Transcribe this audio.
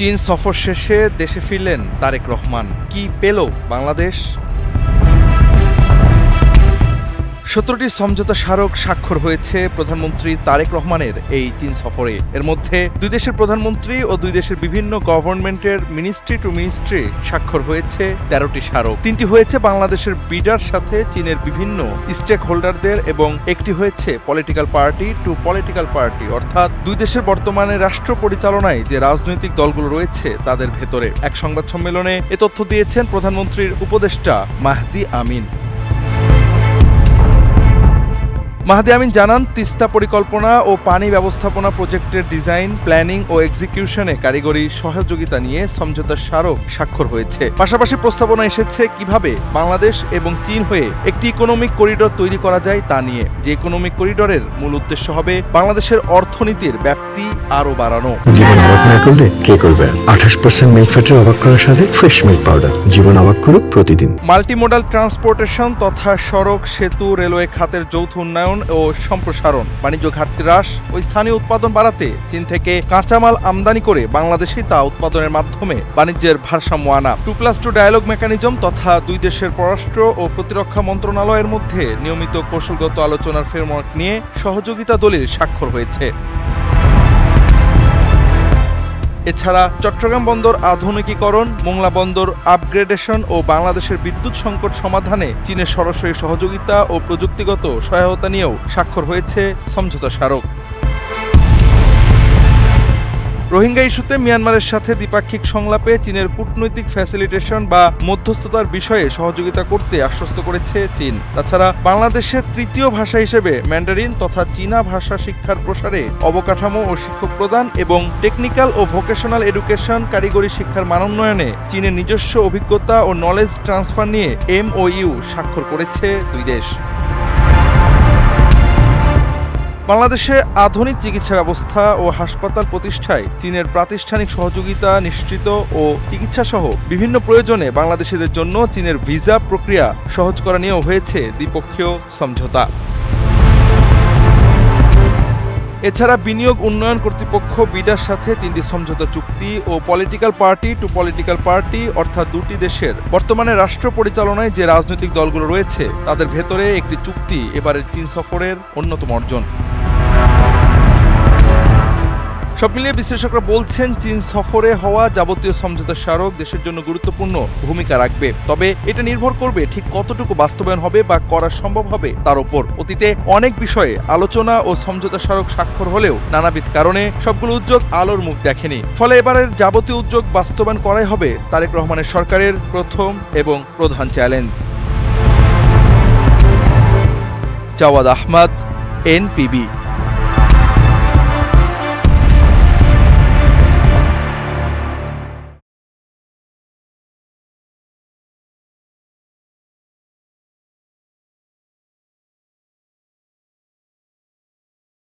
চীন সফর শেষে দেশে ফিরলেন তারেক রহমান। কি পেল বাংলাদেশ? 17টি সমঝোতা স্মারক স্বাক্ষর হয়েছে প্রধানমন্ত্রী তারেক রহমানের এই চীন সফরে। এর মধ্যে দুই দেশের প্রধানমন্ত্রী ও দুই দেশের বিভিন্ন গভর্নমেন্টের মিনিস্ট্রি টু মিনিস্ট্রি স্বাক্ষর হয়েছে 13টি স্মারক। 3টি হয়েছে বাংলাদেশের বিডার সাথে চীনের বিভিন্ন স্টেক হোল্ডারদের এবং একটি হয়েছে political party to political party, অর্থাৎ দুই দেশের বর্তমানে রাষ্ট্র পরিচালনায় যে রাজনৈতিক দলগুলো রয়েছে তাদের ভেতরে। এক সংবাদ সম্মেলনে এ তথ্য দিয়েছেন প্রধানমন্ত্রীর উপদেষ্টা মাহদি আমিন। মাহদি আমিন জানান, তিস্তা পরিকল্পনা ও পানি ব্যবস্থাপনা প্রজেক্টের ডিজাইন, প্ল্যানিং ও এক্সিকিউশনে কারিগরি সহযোগিতা নিয়ে সমঝোতা স্মারক স্বাক্ষর হয়েছে। পাশাপাশি প্রস্তাবনা এসেছে কিভাবে বাংলাদেশ এবং চীন হয়ে একটি ইকোনমিক করিডোর তৈরি করা যায় তা নিয়ে। যে ইকোনমিক করিডোরের মূল উদ্দেশ্য হবে বাংলাদেশের অর্থনীতির ব্যাপ্তি আরও বাড়ানো। জীবন অবাক না করলে কে করবে? 28% মিল্ক ফ্যাটের অবাক করার সাথে ফ্রেশ মিল্ক পাউডার। জীবন অবাক করুক প্রতিদিন। মাল্টিমোডাল ট্রান্সপোর্টেশন তথা সড়ক, সেতু, রেলওয়ে খাতের যৌথ উন্নয়ন ও সম্প্রসারণ, বাণিজ্য ঘাটতি হ্রাস ও স্থানীয় উৎপাদন বাড়াতে চীন থেকে কাঁচামাল আমদানি করে বাংলাদেশে তা উৎপাদনের মাধ্যমে বাণিজ্যের ভারসাম্য আনা। 2+2 ডায়ালগ মেকানিজম তথা দুই দেশের পররাষ্ট্র ও প্রতিরক্ষা মন্ত্রণালয়ের মধ্যে নিয়মিত কৌশলগত আলোচনার ফ্রেমওয়ার্ক নিয়ে সহযোগিতা দলিল স্বাক্ষর হয়েছে। এছাড়া চট্টগ্রাম বন্দর আধুনিকীকরণ, মোংলা বন্দর আপগ্রেডেশন ও বাংলাদেশের বিদ্যুৎ সংকট সমাধানে চীনের সরাসরি সহযোগিতা ও প্রযুক্তিগত সহায়তা নিয়েও স্বাক্ষর হয়েছে সমঝোতা স্মারক। রোহিঙ্গা ইস্যুতে মিয়ানমারের সাথে দ্বিপাক্ষিক সংলাপে চীনের কূটনৈতিক ফ্যাসিলিটেশন বা মধ্যস্থতার বিষয়ে সহযোগিতা করতে আশ্বস্ত করেছে চীন। তাছাড়া বাংলাদেশের তৃতীয় ভাষা হিসেবে ম্যান্ডারিন তথা চীনা ভাষা শিক্ষার প্রসারে অবকাঠামো ও শিক্ষক প্রদান এবং টেকনিক্যাল ও ভোকেশনাল এডুকেশন কারিগরি শিক্ষার মানোন্নয়নে চীনের নিজস্ব অভিজ্ঞতা ও নলেজ ট্রান্সফার নিয়ে MOU স্বাক্ষর করেছে দুই দেশ। বাংলাদেশে আধুনিক চিকিৎসা ব্যবস্থা ও হাসপাতাল প্রতিষ্ঠায় চীনের প্রাতিষ্ঠানিক সহযোগিতা নিশ্চিত ও চিকিৎসা সহ বিভিন্ন প্রয়োজনে বাংলাদেশিদের জন্য চীনের ভিসা প্রক্রিয়া সহজ করা নিয়েও হয়েছে দ্বিপক্ষীয় সমঝোতা। এছাড়া বিনিয়োগ উন্নয়ন কর্তৃপক্ষ বিডার সাথে 3টি সমঝোতা চুক্তি ও political party to political party, অর্থাৎ দুটি দেশের বর্তমানে রাষ্ট্র পরিচালনায় যে রাজনৈতিক দলগুলো রয়েছে তাদের ভেতরে একটি চুক্তি এবারের চীন সফরের অন্যতম অর্জন। সব মিলিয়ে বিশ্লেষকরা বলছেন, চীন সফরে হওয়া যাবতীয় সমঝোতা স্মারক দেশের জন্য গুরুত্বপূর্ণ ভূমিকা রাখবে। তবে এটা নির্ভর করবে ঠিক কতটুকু বাস্তবায়ন হবে বা করা সম্ভব হবে তার উপর। অতীতে অনেক বিষয়ে আলোচনা ও সমঝোতা স্মারক স্বাক্ষর হলেও নানাবিধ কারণে সবগুলো উদ্যোগ আলোর মুখ দেখেনি। ফলে এবারের যাবতীয় উদ্যোগ বাস্তবায়ন করাই হবে তারেক রহমানের সরকারের প্রথম এবং প্রধান চ্যালেঞ্জ। Javad Ahmad, NPB।